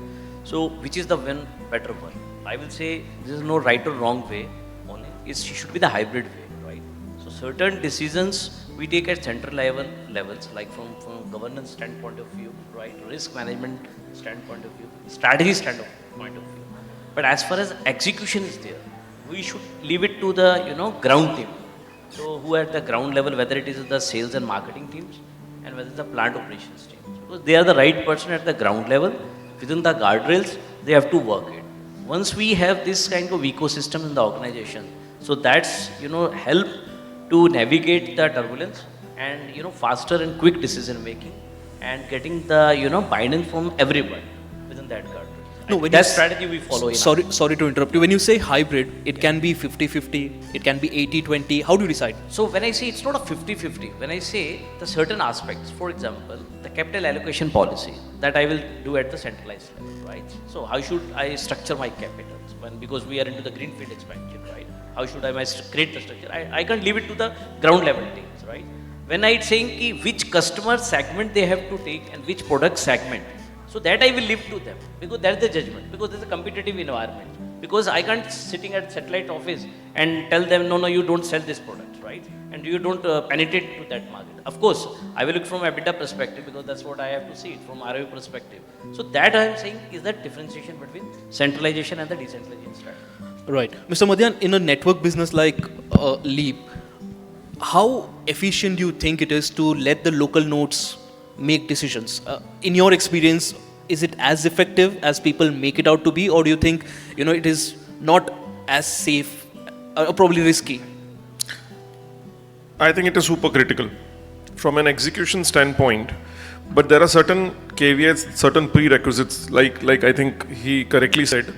So which is the better one? I will say there is no right or wrong way on it. It should be the hybrid way, right? So certain decisions we take at central levels, like from governance standpoint of view, right? Risk management standpoint of view, strategy standpoint of view. But as far as execution is there, we should leave it to the ground team. So who at the ground level, whether it is the sales and marketing teams and whether it's the plant operations teams, because they are the right person at the ground level, within the guardrails, they have to work it. Once we have this kind of ecosystem in the organization, so that's help to navigate the turbulence and faster and quick decision making and getting the buy-in from everyone within that guardrail. No, when that strategy we follow. Sorry to interrupt you. When you say hybrid, it can be 50-50, it can be 80-20. How do you decide? So when I say it's not a 50-50, when I say the certain aspects, for example, the capital allocation policy that I will do at the centralized level, right? So how should I structure my capital? Because we are into the greenfield expansion, right? How should I create the structure? I can't leave it to the ground level teams, right? When I'm saying which customer segment they have to take and which product segment, so that I will leave to them, because that's the judgment, because there's a competitive environment. Because I can't sitting at satellite office and tell them, no, you don't sell this product, right? And you don't penetrate to that market. Of course, I will look from a EBITDA perspective, because that's what I have to see it from ROI perspective. So that I am saying is that differentiation between centralization and the decentralization strategy. Right. Mr. Madhyan, in a network business like Leap, how efficient do you think it is to let the local nodes make decisions? In your experience, is it as effective as people make it out to be, or do you think it is not as safe, probably risky? I think it is super critical from an execution standpoint, but there are certain caveats, certain prerequisites, like I think he correctly said.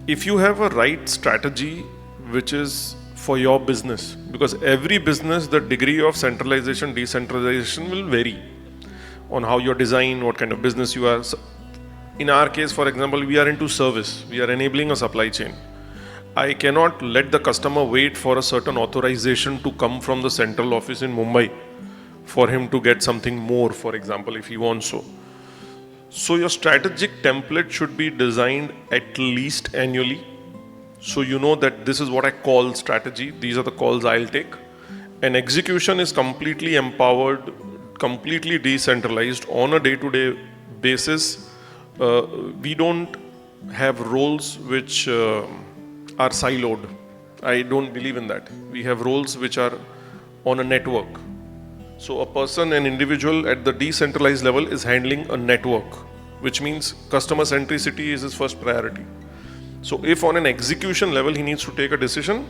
If you have a right strategy which is for your business, because every business, the degree of centralization, decentralization will vary on how you're designed, what kind of business you are. In our case, for example, we are into service. We are enabling a supply chain. I cannot let the customer wait for a certain authorization to come from the central office in Mumbai for him to get something more, for example, if he wants so. So your strategic template should be designed at least annually. So you know that this is what I call strategy. These are the calls I'll take. And execution is completely empowered, completely decentralized on a day-to-day basis. We don't have roles which are siloed. I don't believe in that. We have roles which are on a network. So a person, an individual at the decentralized level is handling a network, which means customer centricity is his first priority. So if on an execution level he needs to take a decision,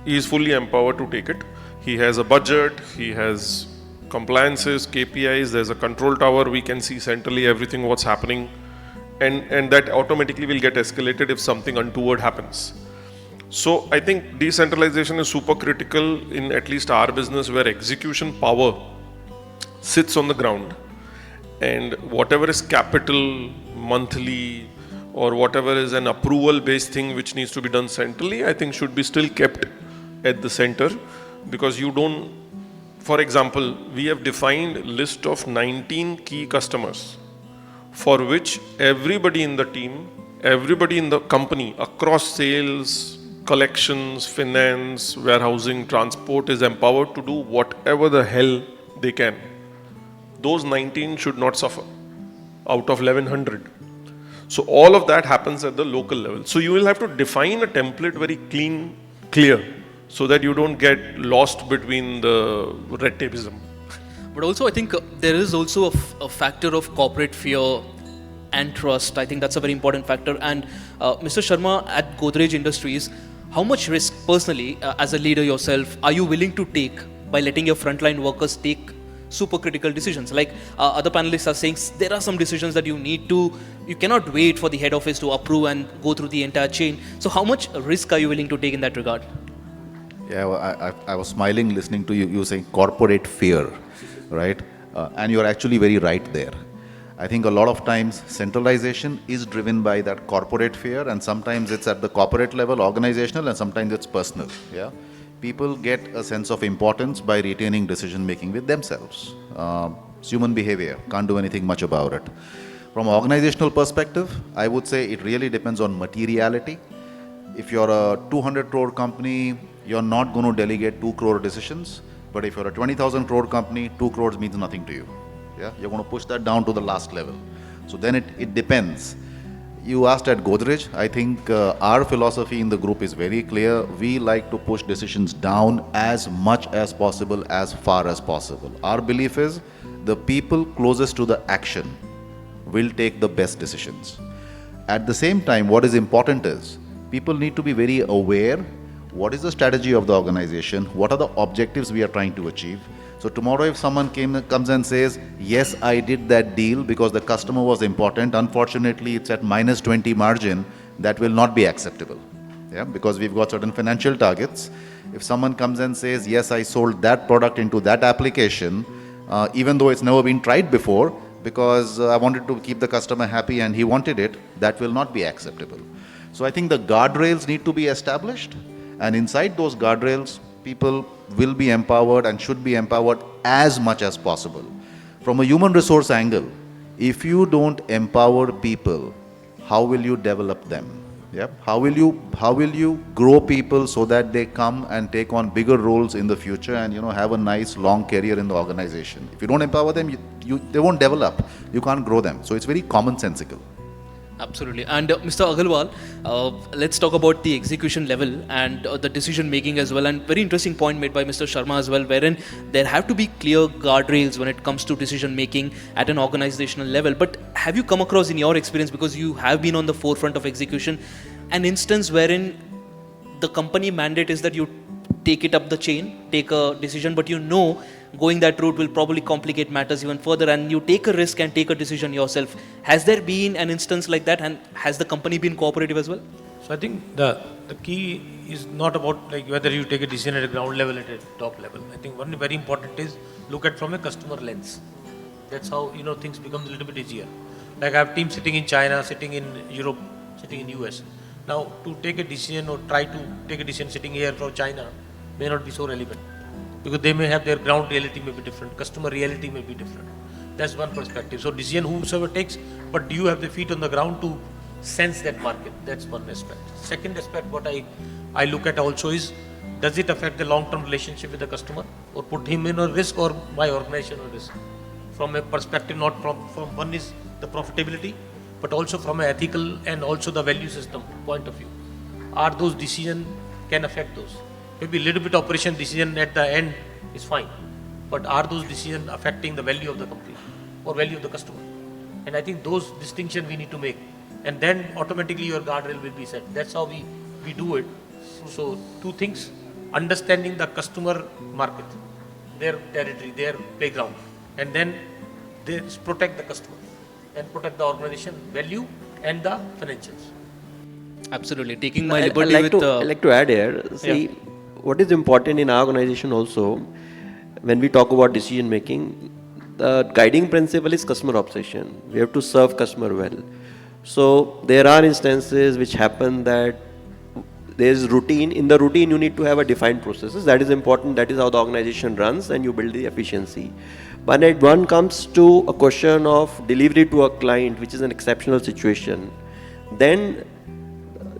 he is fully empowered to take it. He has a budget, he has compliances, KPIs, there's a control tower, we can see centrally everything what's happening, and that automatically will get escalated if something untoward happens. So I think decentralization is super critical in at least our business, where execution power sits on the ground, and whatever is capital monthly or whatever is an approval based thing which needs to be done centrally, I think should be still kept at the center, because you don't, for example, we have defined list of 19 key customers for which everybody in the team, everybody in the company across sales, collections, finance, warehousing, transport is empowered to do whatever the hell they can. Those 19 should not suffer out of 1100. So all of that happens at the local level. So you will have to define a template very clear, so that you don't get lost between the red tapeism. But also, I think there is also a factor of corporate fear and trust. I think that's a very important factor. And Mr. Sharma, at Godrej Industries, how much risk personally, as a leader yourself, are you willing to take by letting your frontline workers take super critical decisions? Like other panelists are saying, there are some decisions that you cannot wait for the head office to approve and go through the entire chain. So how much risk are you willing to take in that regard? Yeah, I was smiling listening to you saying corporate fear, right? And you're actually very right there. I think a lot of times centralization is driven by that corporate fear, and sometimes it's at the corporate level, organizational, and sometimes it's personal. Yeah, people get a sense of importance by retaining decision making with themselves. It's human behavior, can't do anything much about it. From an organizational perspective, I would say it really depends on materiality. If you're a 200 crore company, you're not going to delegate 2 crore decisions. But if you're a 20,000 crore company, 2 crores means nothing to you. Yeah, you're going to push that down to the last level. So then it depends. You asked at Godrej, I think our philosophy in the group is very clear. We like to push decisions down as much as possible, as far as possible. Our belief is the people closest to the action will take the best decisions. At the same time, what is important is people need to be very aware what is the strategy of the organization, what are the objectives we are trying to achieve. So tomorrow if someone comes and says, yes, I did that deal because the customer was important, unfortunately it's at minus 20 margin, that will not be acceptable. Yeah, because we've got certain financial targets. If someone comes and says, yes, I sold that product into that application, even though it's never been tried before, because I wanted to keep the customer happy and he wanted it, that will not be acceptable. So I think the guardrails need to be established, and inside those guardrails, people will be empowered and should be empowered as much as possible. From a human resource angle, if you don't empower people, how will you develop them? Yeah? How will you grow people so that they come and take on bigger roles in the future and have a nice long career in the organization? If you don't empower them, they won't develop. You can't grow them. So it's very commonsensical. Absolutely. And Mr. Aggarwal, let's talk about the execution level and the decision making as well. And very interesting point made by Mr. Sharma as well, wherein there have to be clear guardrails when it comes to decision making at an organizational level. But have you come across in your experience, because you have been on the forefront of execution, an instance wherein the company mandate is that you take it up the chain, take a decision, but going that route will probably complicate matters even further, and you take a risk and take a decision yourself. Has there been an instance like that, and has the company been cooperative as well? So I think the key is not about like whether you take a decision at a ground level, at a top level. I think one very important is look at from a customer lens. That's how things become a little bit easier. Like I have teams sitting in China, sitting in Europe, sitting in US. Now to take a decision or try to take a decision sitting here from China may not be so relevant, because they may have their ground reality may be different, customer reality may be different. That's one perspective. So decision whosoever takes, but do you have the feet on the ground to sense that market? That's one aspect. Second aspect, what I look at also is, does it affect the long-term relationship with the customer, or put him in a risk or my organization at risk? From a perspective, not from one is the profitability, but also from an ethical and also the value system point of view. Are those decisions can affect those? Maybe a little bit operation decision at the end is fine, but are those decisions affecting the value of the company or value of the customer? And I think those distinctions we need to make, and then automatically your guardrail will be set. That's how we do it. So two things: understanding the customer market, their territory, their playground, and then they protect the customer and protect the organization value and the financials. Absolutely. Taking my I liberty like with... to, I like to add here, see, what is important in our organization also, when we talk about decision making, the guiding principle is customer obsession. We have to serve customer well. So there are instances which happen that there is routine. In the routine, you need to have a defined processes. That is important. That is how the organization runs, and you build the efficiency. But when one comes to a question of delivery to a client, which is an exceptional situation, then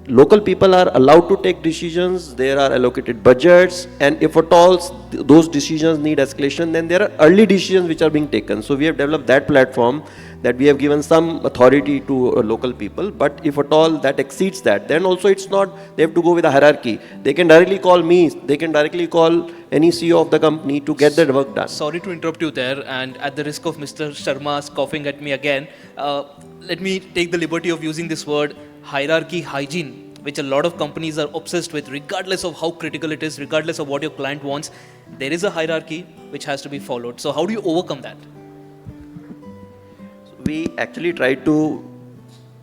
local people are allowed to take decisions, there are allocated budgets, and if at all those decisions need escalation, then there are early decisions which are being taken. So we have developed that platform, that we have given some authority to local people, but if at all that exceeds that, then also it's not, they have to go with a hierarchy. They can directly call me, they can directly call any CEO of the company to get their work done. Sorry to interrupt you there, and at the risk of Mr. Sharma coughing at me again, let me take the liberty of using this word, hierarchy hygiene, which a lot of companies are obsessed with, regardless of how critical it is, regardless of what your client wants. There is a hierarchy which has to be followed. So how do you overcome that? We actually try to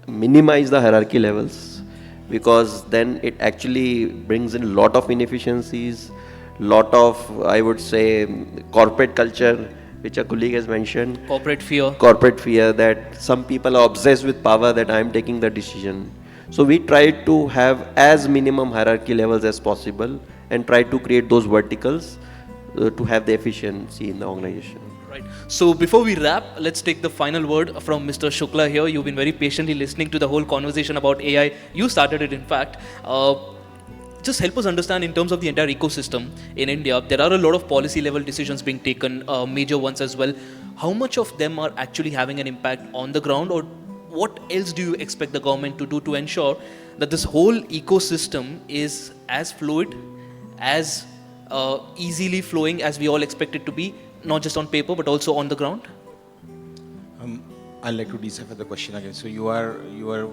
minimize the hierarchy levels, because then it actually brings in a lot of inefficiencies, lot of, I would say, corporate culture, which a colleague has mentioned. Corporate fear. Corporate fear, that some people are obsessed with power, that I am taking the decision. So we try to have as minimum hierarchy levels as possible and try to create those verticals to have the efficiency in the organization. Right. So before we wrap, let's take the final word from Mr. Shukla here. You've been very patiently listening to the whole conversation about AI. You started it, in fact. Just help us understand in terms of the entire ecosystem in India. There are a lot of policy level decisions being taken, major ones as well. How much of them are actually having an impact on the ground, or what else do you expect the government to do to ensure that this whole ecosystem is as fluid, as easily flowing as we all expect it to be, not just on paper but also on the ground? I'd like to decipher the question again. So you are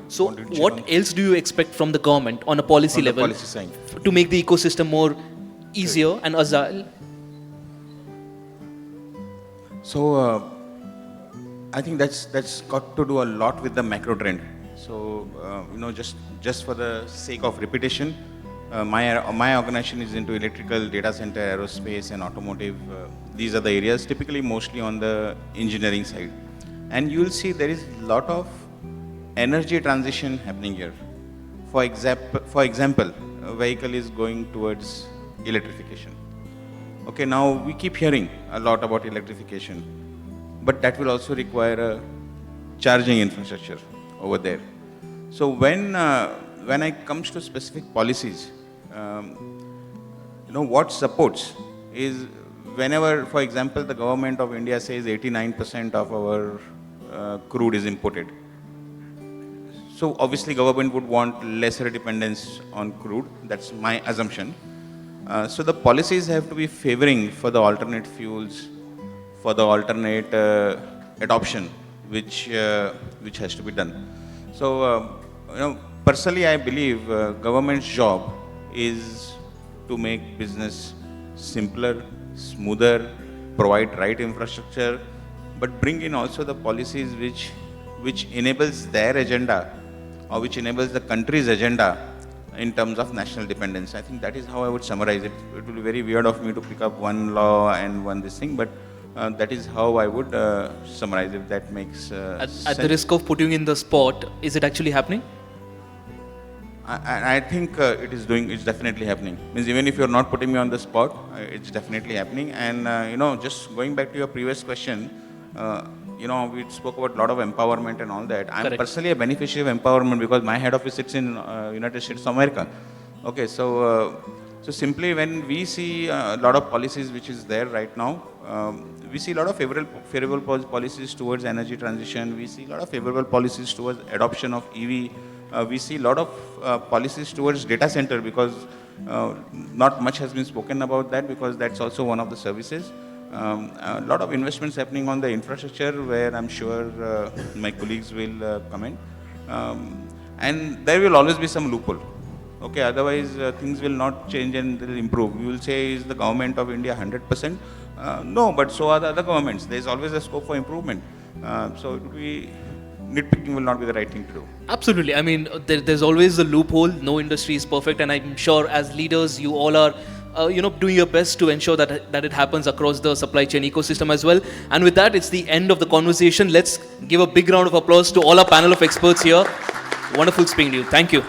So wanted to check what on- else do you expect from the government on a policy on the level policy side? to make the ecosystem more easier and agile? So I think that's got to do a lot with the macro trend. So just for the sake of repetition, my organization is into electrical, data center, aerospace, and automotive. These are the areas, typically mostly on the engineering side. And you will see there is a lot of energy transition happening here. For example, a vehicle is going towards electrification. Okay, now we keep hearing a lot about electrification, but that will also require a charging infrastructure over there. So when it comes to specific policies, what supports is whenever, for example, the government of India says 89% of our crude is imported. So obviously government would want lesser dependence on crude. That's my assumption. So the policies have to be favoring for the alternate fuels, for the alternate adoption, which has to be done. So personally, I believe government's job is to make business simpler, smoother, provide right infrastructure, but bring in also the policies which enables their agenda, or which enables the country's agenda in terms of national dependence. I think that is how I would summarize it. It will be very weird of me to pick up one law and one this thing, but that is how I would summarize, if that makes sense. At the risk of putting in the spot, is it actually happening? I think it's definitely happening. Means even if you're not putting me on the spot, it's definitely happening. And just going back to your previous question, we spoke about a lot of empowerment and all that. I'm Correct. personally a beneficiary of empowerment because my head office sits in United States of America. Okay, so simply when we see a lot of policies which is there right now, we see a lot of favorable policies towards energy transition. We see a lot of favorable policies towards adoption of EV. We see a lot of policies towards data center, because not much has been spoken about that, because that's also one of the services. A lot of investments happening on the infrastructure, where I'm sure my colleagues will comment. And there will always be some loophole. Okay, otherwise things will not change and they will improve. You will say, is the government of India 100%? No, but so are the other governments. There is always a scope for improvement. So it would be nitpicking will not be the right thing to do. Absolutely. I mean, there's always a loophole. No industry is perfect, and I'm sure as leaders, you all are, doing your best to ensure that it happens across the supply chain ecosystem as well. And with that, it's the end of the conversation. Let's give a big round of applause to all our panel of experts here. Wonderful speaking to you. Thank you.